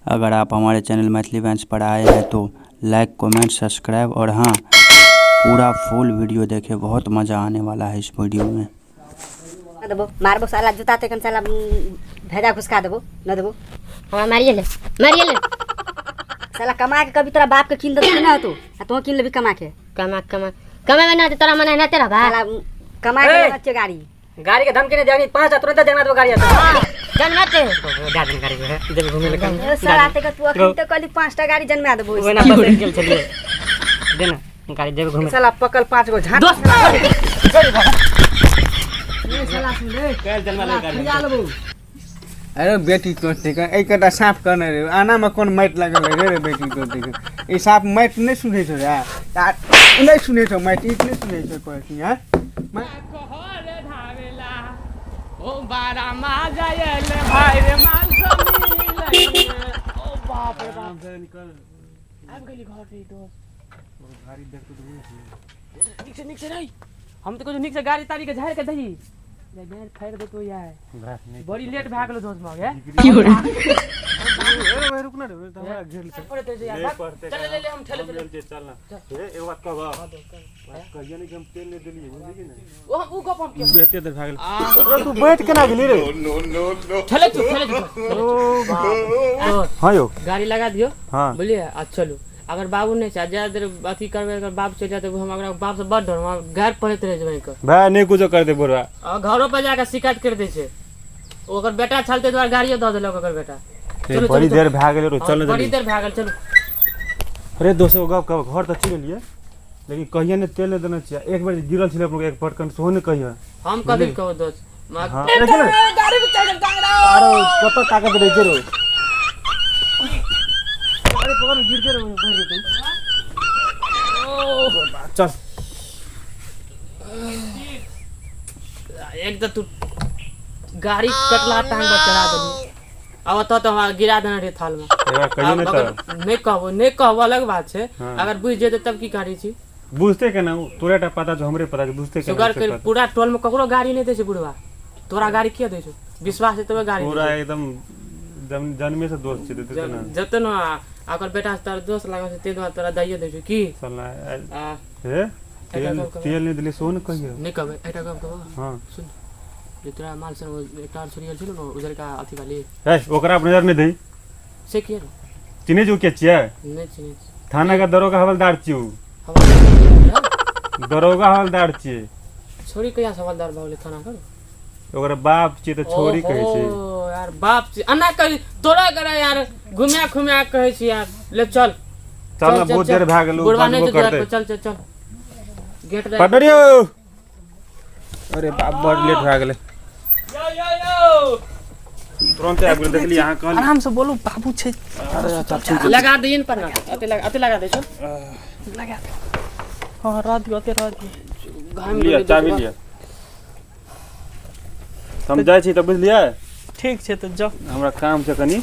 अगर आप हमारे चैनल मैथिली बेंच पर आए हैं तो लाइक कमेंट सब्सक्राइब और हाँ पूरा फुल वीडियो देखें, बहुत मज़ा आने वाला है इस वीडियो में। देबो मारबो साला जूता तेकन साला भेजा घुसका देबो न देबो। हां मारिए ले साला कमा के कभी तेरा बाप के किन देते ना तो तू किन लेबी कमा के कमा में ना तेरा मन है ना तेरा भाई साला कमा के अच्छे गाड़ी के धमकी ने देनी 5 तुरंत देना दो गाड़ी आता जनमते गाड़ी गाड़ी है जब घूमे लगा साला ते तू अखन तो कली 5टा गाड़ी जन्मा देबो। वो ना बस चल चलिए देना गाड़ी जब घूमे साला पकल 5 गो झाट दोस्त साला सुन ले कल जन्मा ले गाड़ी जा लेबो। अरे बेटी तो ठीक है एक कटा साफ करने रे आना में कौन माइट लागल रे बेटी तो ठीक है। ई साफ माइट नहीं सुने छो यार नहीं सुने छो माइट इतने सुने छो कहती हां मैं कहरे धावेला ओ बारा मा जायल भाई रे मान समी ओ बाप रे बाप निकल अब गली घर रे दोस्त गाड़ी देख तो निक से नहीं हम तो कुछ निक से गाड़ी तारी के झाड़ के दही गाड़ी फाड़ दे तो यार बड़ी लेट भ गेलो दोस्त मग है की हो रे ए रुक ना रे हमरा घेर ले पड़ते से यार चल ले हम ठेले चल ना ए एक बात कहबा कहिया नहीं कि हम तेल ले देलिए बुझली ना ऊ गप हम के बेटे दे भागल अरे तू बैठ के ना गेली रे नो ठेले तू ओ बाप हां यो गाड़ी लगा दियो हां बोलिए आज चलो। अगर बाबू नहीं चाहे ज्यादा देर अथी करबे अगर बाप चल जाते हम अगर बाप से बड़ डर हम घर पड़ते रह जबे कर भाई नहीं कुछ कर दे बोरवा और घरों पे जाकर शिकायत कर दे छे ओकर बेटा चलते द्वार गाड़ियो द देलक ओकर बेटा बड़ी देर भाग गेल रो चल बड़ी देर भागल चलो। अरे दोस्तों गप का घर तो चल लिए लेकिन कहिया ने तेल देना चाहिए एक बार गिरल छले अपन एक पटकन सो ने कहिया हम कभी कहो दोस्त हां गाड़ी पे चढ़ जाएगा अरे कत ताकत रहे रो अरे पकड़ गिर के रो तू चल एक तो तू गाड़ी कटला टांग पर चढ़ा दे अब तो हमारा गिरा देना रे थाल में कहियो ने तो नहीं कहबो अलग बात छे अगर बुझ जेते तब की गाड़ी छी बुझते के ना तोरेटा पता जो हमरे पता बुझते के सुगर के पूरा टोल में ककरो गाड़ी नहीं दे छे बुढ़वा तोरा गाड़ी किया दे छे विश्वास है तबे गाड़ी पूरा एकदम जन्मे से दोस्त छे देते ना जते ना अगर बेटा तार दोस्त लागो छे ते द्वारा तोरा दैयो दे छे की साला आ हे तेल नहीं दिले सोन कहियो नहीं कहबे एटा कब कहबो हां सुन जे तोरा माल से कार छोड़ियल छलो न उधर का अथी वाली ए ओकरा नजर नहीं दई से के चिने जो के छिया नहीं चिने थाना का दरोगा हवलदार छियो हवलदार दरोगा हवलदार छिए छोरी कया सवालदार बावले थाना कर ओकरा बाप छिए तो छोरी कहे छै ओ यार बाप छी अन्ना कह तोरा करे यार घुमिया घुमिया कहे छी यार ले चल चल ना बहुत देर भाग गेलू बुढ़वा नहीं कर दे चल चल चल गेट रे पटरियो अरे बाप बड़ लेट भाग गेले यो तुरंत आबि गेल देखली यहां कल आराम से बोलू बाबू छे अरे अच्छा लगा दीन पर ना अते लगा दे छो लगा दे हां रात गते रात घाम लिया चाबी लिया हम जाय छी त बुझलिए ठीक छे तो जाओ हमरा काम छै कनी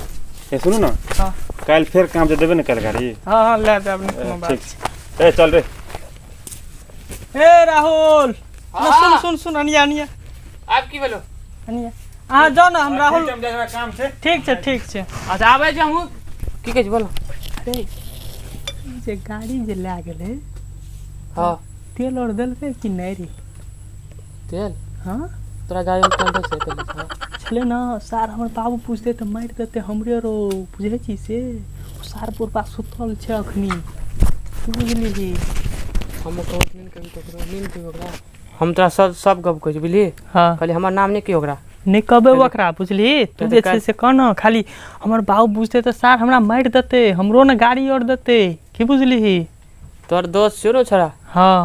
ए सुनु ना हां काल फिर काम जे देबे न कल गाड़ी हां हां ले दे अपने कोनो बात ठीक ए चल रे ए राहुल सुन सुन अनिया अनिया आप की बोलो अनिया हां जाओ ना हम राहुल काम छै ठीक छे अच्छा आबै जे हम की कहै छी बोलो अरे जे गाड़ी जे ला गेले हां तेल और देलकै कि नहीं रे तेल हां तोरा गाड़ी में तेल दे से चले ना सार हमर बाबू पूछते त मार देते हमरे रो बुझै छी से सारपुर पास सुतल छै अखनी बुझली हम कहत नहीं कभी तकरो नहीं कभी ओकरा हम तोरा सब गप कहै छी बुझली हां खाली हमर नाम नहीं की ओकरा नहीं कहबे ओकरा बुझली तू जे छै से कहना खाली हमर बाबू बुझते त सार हमरा मार देते हमरो न गाड़ी और देते की बुझली तोर दोस्त सुनो छरा हां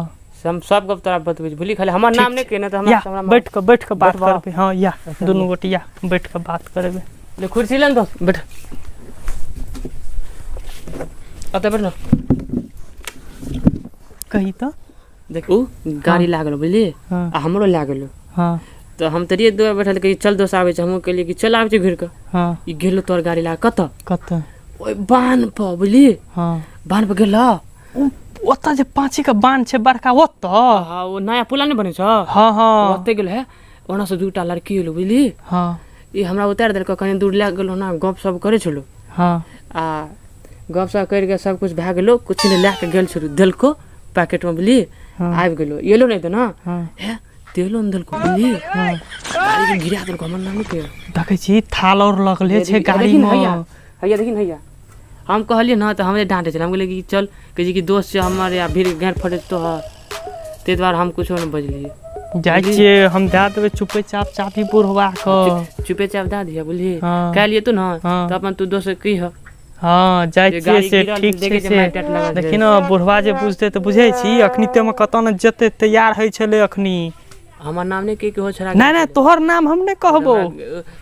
हम सब गप तोरा बतबै बुझली खाली हमर नाम नहीं कहना त हमरा बैठ के बात करबे हां या दोनों गोटिया बैठ के बात करबे ले कुर्सी ले दोस्त बैठ अते बैठ ना कही तो देखू गाड़ी लागल बुझली आ हमरो लागल हां तो हम तरिए दो बैठल के चल दोस्त आवे छ हम कहलिए कि चल आवे छ घर के हां ई गेलो तोर गाड़ी लाग कत ओय बान प बुझली हां बान प गेला ओता जे पांची का बान छे बड़का ओत हां वो नया पुला नहीं बने छ हां हां ओते गेल है ओना से दूटा लड़की एलो बुझली हां ई हमरा उतार देल कने दूर लाग गेलो ना गप सब करे छलो हां आ गप सप करके सब कुछ भए गेलो कुछ ने लए के गेल छौ देलको पैकेट में बुझली आबि गेलो एलो नहीं तो ना हे तेलो न देलको बुझली गाड़ी के गिरा देलको हमर नाम के देखै छी थाल और लगले छै गाड़ी में हैया देखिन हैया हम कहलिए ना तो हमरे डांटे चल हम कहले कि चल कहे कि दोस्त से हमारे या भीड़ घेर फटे तो ते द्वारा हम कुछो न बजलिए जाइ छियै हम दए देबै चुपे चाप चापी बुढ़वा के चुपे चाप दे दिया बुझली कह लिए तू ना तो अपन तू दोस्त की ह हाँ जाइ छियै से ठीक छै से देखि न बुढ़वा जे बुझते तऽ बुझै छी अखनी ते में कत न जते तैयार होइ छले अखनी हमर नाम ने के हो छरा नहीं तोहर नाम हम नहीं कहबो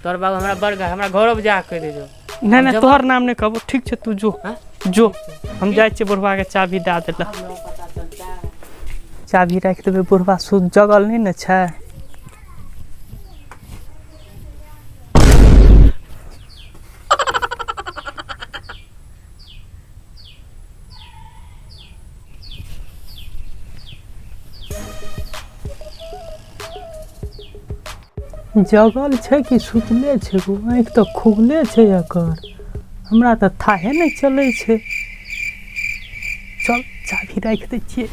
तोहर बाबू हमरा बड़गा हमरा घर में जा के दे जो नहीं तोहर नाम नहीं कहबो ठीक छै तू जो हम जाइ छियै बुढ़वा के चाबी दए देला चाबी राख देबै बुढ़वा सुध जगल नहीं न छै जगल छै कि सुतले छै आँखि तऽ खुगले छै एकर हमरा तऽ थाहे नहीं चलै छै चल चाबी राख दै छियै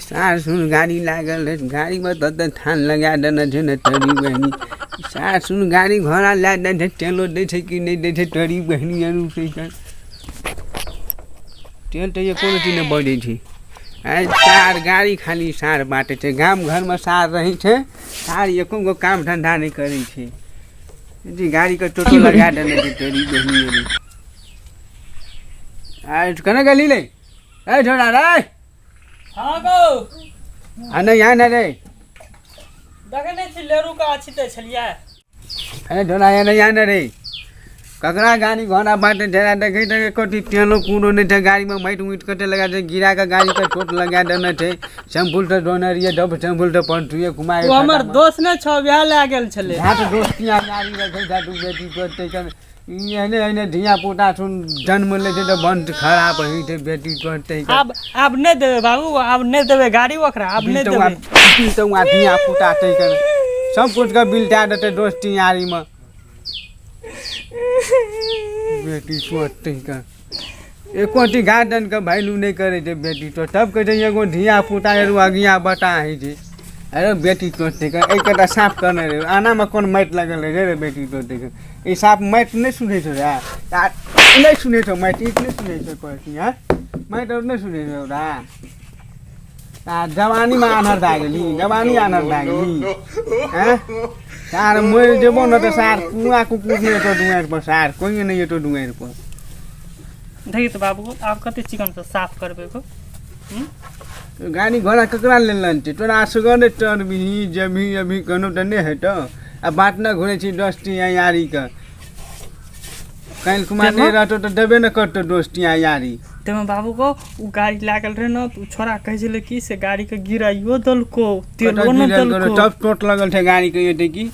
सार सुन गाड़ी लागल है गाड़ी में तो थान लगा देना छै न तोरी बहनी सार सुन गाड़ी घोड़ा ला दे छै तेलो दे छै कि नहीं दे छै तोरी बहनी अरु से तेल तो ये कोनो चीज ने बढ़े छै आ सार गाड़ी खाली सार बाटे छै गाम घर में सार रही छै सार एको गो काम धंधा नहीं करे छै जी गाड़ी का टोटो लगा देना छै तोरी बहनी अरु आ कने गली ले ए छोड़ा रे हाँ गो आने यहाँ न रे देखने छी लेरू का अछि ते छलिया अरे ढोला यहाँ न रे ककरा गाड़ी घोड़ा बाटे ढेरा देखे तो कोटी तेलो कूड़ो नहीं थे गाड़ी में माइट उइट कटे लगा दे गिरा का गाड़ी का चोट लगा देना थे शैम्पूल तो डोनर ये डब शैम्पूल तो पंटुए घुमाए वो हमर दोस्त ने छ बियाह ला गेल छले हां तो दोस्तियां गाड़ी रखे था तू बेटी करते कर एने धिया पुता सुन जन्म ले तो बंद खराब होई थे बेटी करते अब नहीं देबे बाबू अब नहीं देबे गाड़ी ओकरा अब नहीं देबे तो वहां धिया पुता ते कर सब कुछ का बिल टा देते दोस्ती यारी में बेटी सोचते का एको टी गार्डन का वैल्यू नहीं करे थे बेटी तो तब कहते एगो धिया पुता एरु अगिया बता है जे अरे बेटी सोचते का एक कटा साफ करने रे आना में कौन माइट लगल रे बेटी सोचते का ई साफ माइट नहीं सुने छो रे नहीं सुने छो माइट इतने सुने छो कहती हां माइट और नहीं सुने छो रा ता जवानी में आनर दागली जवानी आनर दागली हैं सार मोर जेबो न त सार कुआ कुकुर ने तो दुआर पर सार कोई नहीं तो दुआर पर देखि त बाबू आप कते चिकन से साफ करबे को गाड़ी घोड़ा ककरा लेलन छै तोरा सगने टन भी जमी अभी कनो त नहीं है तो आ बात न घुरे छी दोस्ती यारी का काल कुमार नहीं रहतो तो देबे न करतो दोस्ती यारी तेमे बाबू को उ गाड़ी लागल रहे न तू छोरा कहे छले की से गाड़ी के गिराइयो दलको तेलो न दलको तब चोट लगल छै गाड़ी के ये की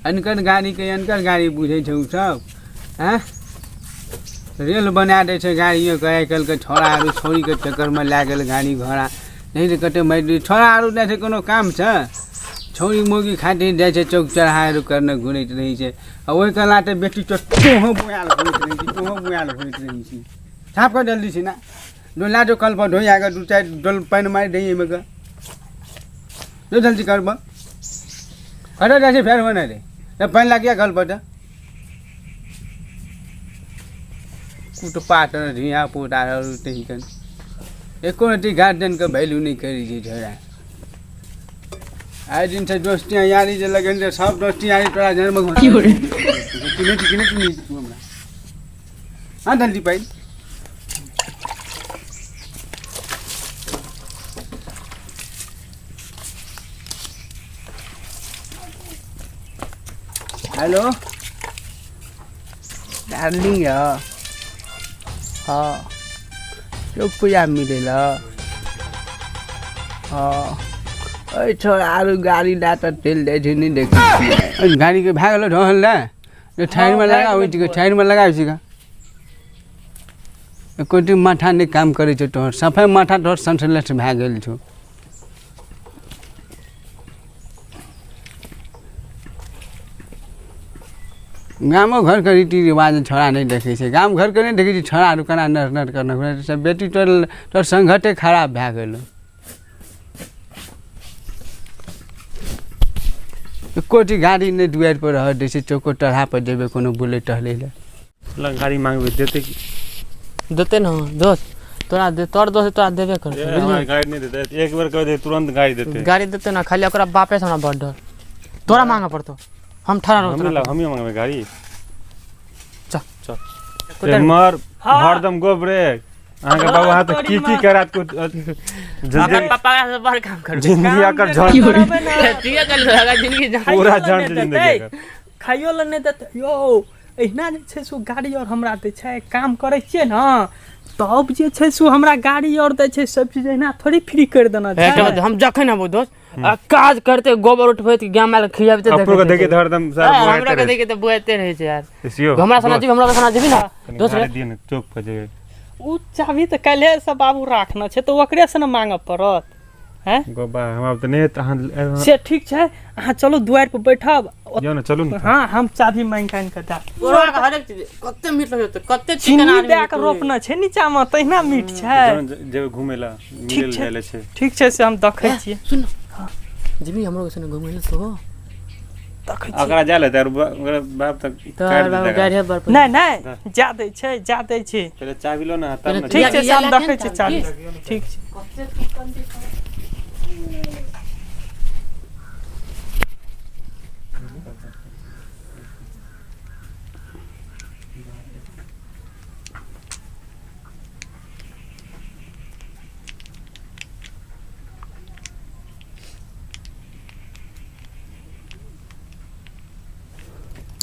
अनकर गाड़ी के अनकर गाड़ी बुझे छै उ सब हैं रेल बना दे छै गाड़ियों के आइकल के छोरा आरु छोरी के चक्कर में लागल गाड़ी घोड़ा नहीं तो कते माइट छोरा आरु नहीं छै कोनो काम छै छोरी मोगी खातिर जाए छै चौक चढ़ाए करने घुरैत रही छै आ ओहि कलाते बेटी तो तोहो बुआल होइत रही छै तोहो बुआल होइत रही छै साफ कर जल्दी से ना डोला जो कल पर धोई आगे दू चार डोल पानी मार दे में का जो जल्दी कर बा अरे जैसे फेर होने रे जब पानी लग गया कल पर कुट पाट धिया पुता तही कन एको रति गार्जियन के वैल्यू नहीं करी छै छोरा आए दिन से दोस्तियां यारी जे लगन जे सब दोस्ती यारी तोरा जन्म घर की हो रे किने तू हमरा हां जल्दी पाई हेलो डार्लिंग हाँ चौक पूजा मिलेला हाँ छोरा गाड़ी ला तो तेल दे नहीं देखी गाड़ी के भाग लो ढोल ना ठाड़ में लगा हुई ठाड़ में लगा कोई माथा नहीं काम करे तोहर सफाई माथा तोहर संसलेस भए गेल छौ गामो घर के रीति रिवाज छोड़ा नहीं देखे छै गाम घर के नहीं देखे छै छोड़ा केना नर नर करना सब बेटी तोर संगठे खराब भए गेल कोटी गाड़ी नहीं दुआर पर रह दै छै चौको टढ़ा पर जेबे कोनो बुले टहले ले गाड़ी मांगबे देते की देते ना दोस्त तोरा दे तोर दोस्त तोरा देबे कर गाड़ी नहीं देते एक बार कह दे तुरंत गाड़ी देते ना खाली ओकरा बापे से हमरा बड़ डर तोरा मांगे पड़तो हम ठहरा हम ही मांगबे गाड़ी चल चल मर हरदम गो ब्रेक आगे बाबू हाथ की करत को अपन पापा से बड़ काम कर जिंदगी आकर झड़ ठीक है चल लगा जिंदगी पूरा झड़ जिंदगी कर खाइयो ल नहीं देते यो एहना जे छै सो गाड़ी और हमरा दे छै काम करे छिए ना तब जे छै सो हमरा गाड़ी और दे छै सब चीज एहना थोड़ी फ्री कर देना छै हम जखन आबो दोस्त काज करते गोबर उठबैत गाम में खियाबते देखे आपको देखे तो हरदम सर हमरा के देखे तो बुआते रहे छै यार हमरा सना जीबी ना दोस्त दिन चौक पर जे उ चाबी तो काल्हे से बाबू राखना छै तो ओकरे से ना मांगे पड़त हैं गोबा हम अब तो नहीं तहन से ठीक छै अहाँ चलो दुआर पर बैठब जो ना चलू ना हां हम चाबी मांग कान के दा पूरा हर एक चीज कते मीट लगे तो कते चिकन चिकन दे के रोपना छै नीचा में तहिना मीट छै जे घुमेला मिल जाले छै ठीक छै से हम देखै छियै सुन जिमी हमरो संग घुमै ले तो देखै छियै अगरा जाले तर बाप तक तोर बाबू गाड़ी बर पर नहीं जा दै छै पहले चाबी लो ना तब ना ठीक छै से हम देखै छियै चाबी ठीक छै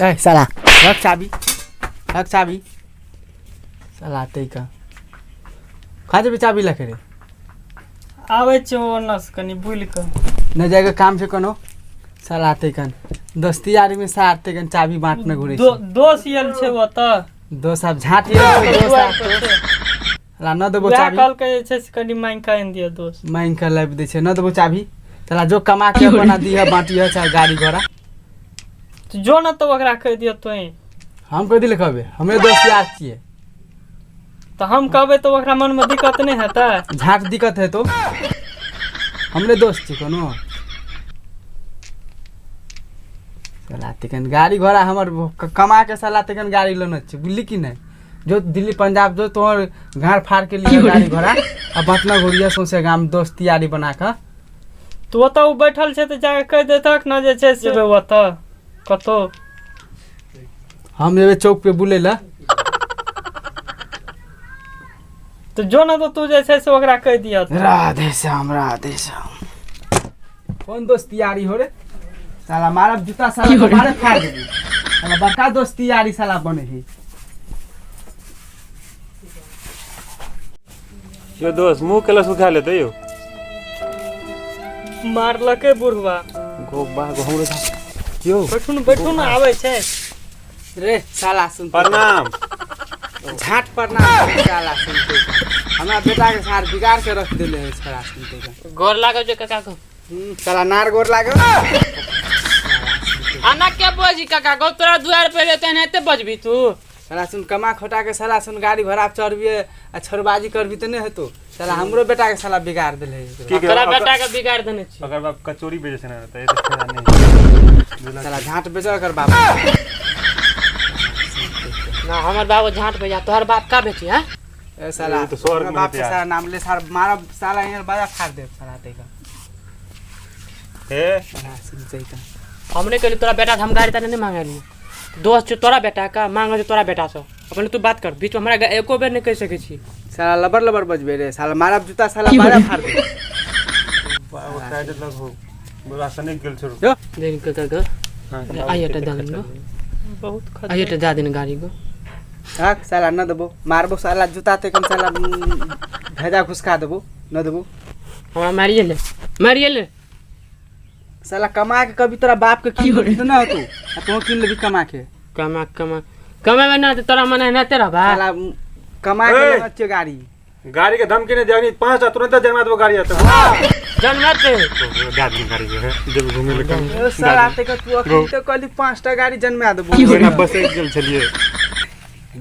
ए साला रख चाबी साला तै का खा जेबे चाबी लखे रे आबै छै ओनस कनी बुल के न जाएगा काम से कोनो साला तै कन दोस्ती यारी में साथ तै कन चाबी बांटने घुरे दोस्त यल छै ओ त दोस्त अब झाटी दोस्त साला न देबो चाबी कल के छै कनी मांग का दियो दोस्त मांग कर लाइब दे छै न देबो चाबी साला जो कमा के बना दिया बांटिया चाहे गाड़ी घोड़ा जो न तो ओकरा कह दियो तोई हम कह दिले कहबे हमरे दोस्त यार छिए तो हम कहबे तो ओकरा मन में दिक्कत नहीं हेता झाट दिक्कत है तो हमरे दोस्त छी कोनो साला तकन गाड़ी घोड़ा हमर कमा के साला तकन गाड़ी लेना छी बुझली कि नहीं जो दिल्ली पंजाब जो तोहर घर फाड़ के लिए गाड़ी घोड़ा अब बटना घोड़िया सौसे गाम दोस्त यारी बना के तो ओतऽ उ बैठल छै त जाके कह देतक न जे छै से ओतऽ कतो हम जेबे चौक पे बुले ला तो जो न तो तू जे छै से ओकरा कह दिया राधे श्याम कौन दोस्ती यारी हो रे साला मारा जूता साला मारे फाड़ देबी साला बड़का दोस्ती यारी साला बने ही यो दोस्त मुंह केला सुखा लेते यो मारलके बुढ़वा गोबा हमरे यो बैठू न आवे छै रे साला सुन प्रणाम झाट प्रणाम साला सुनते हमरा बेटा के सार बिगाड़ के रख देले है साला सुनते गोर लागो जे काका को साला नार गोर लागो आना के बजी काका को तोरा दुआर पे रहते नते बजबी तू साला सुन कमा खोटा के साला सुन गाड़ी भरा चढ़बिए आ छोरबाजी करबी त नहीं हेतो साला हमरो बेटा के साला बिगाड़ देले है तोरा बेटा के बिगाड़ देने छी अगर बाप कचौड़ी बेचे से ना त ये तो खेला नहीं साला झाट बेचा कर बाप ना हमर बाबू झाट पे जा तोहर बाप का बेची है ए साला ये तो स्वर्ग में बाप के होते साला नाम ले साला मारा साला यहाँ बाजा फाड़ दे साला तेका ए साला सुन जैका हमने कहली तोरा बेटा हम गाड़ी ताने नहीं मांगली दोस्त छ तोरा बेटा का मांगे तोरा बेटा से अपने तू बात कर बीच में हमरा एको बेर नहीं कह सके छी साला लबर लबर बजबे रे साला मारा जूता साला बाजा फाड़ दे वो साइड लग हो बुरा सने गेल छोड़ जो देख कर आइए टे दे दिन बहुत आइए टे दे दिन गाड़ी को हाँ साला न देबो मारबो साला जूता ते कम साला भेजा घुसका देबो न देबो हमरा मारिए ले साला कमा के कभी तोरा बाप के की होत न हो तू किन लेबी कमा के कमा में ना तोरा मन ना तेरा बा साला कमा के ले अच्छे गाड़ी गाड़ी के धमकी नहीं देनी 5 तुरंत जन्मा दो गाड़ी आता जनमत गाड़ी गाड़ी जो है जब घूमे लगे साला ते के तू अखनी तो कहली 5टा गाड़ी जन्मा देबो ना बस एक जल चलिए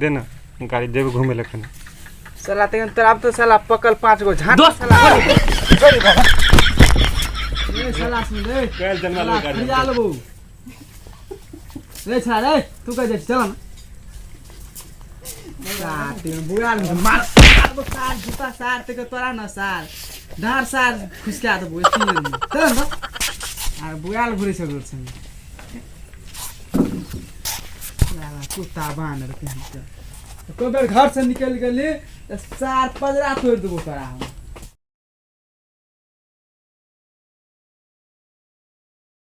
देना गाड़ी देव घूमे लखन साला ते तोरा तो साला पकल 5 गो झाट दोस्त साला ए साला सुन रे कल जन्मा दो गाड़ी खिया लेबो रे छा रे तू कह जे चल ना तीन बुआ मार सार जूता सार ते के तोरा न सार धार सार खुसका देबो इतनी चल न आ बुआल घुरे से गुर संग साला कुत्ता बानर के हम तो कोबर घर से निकल गेली सार पजरा तोड़ देबो तोरा हम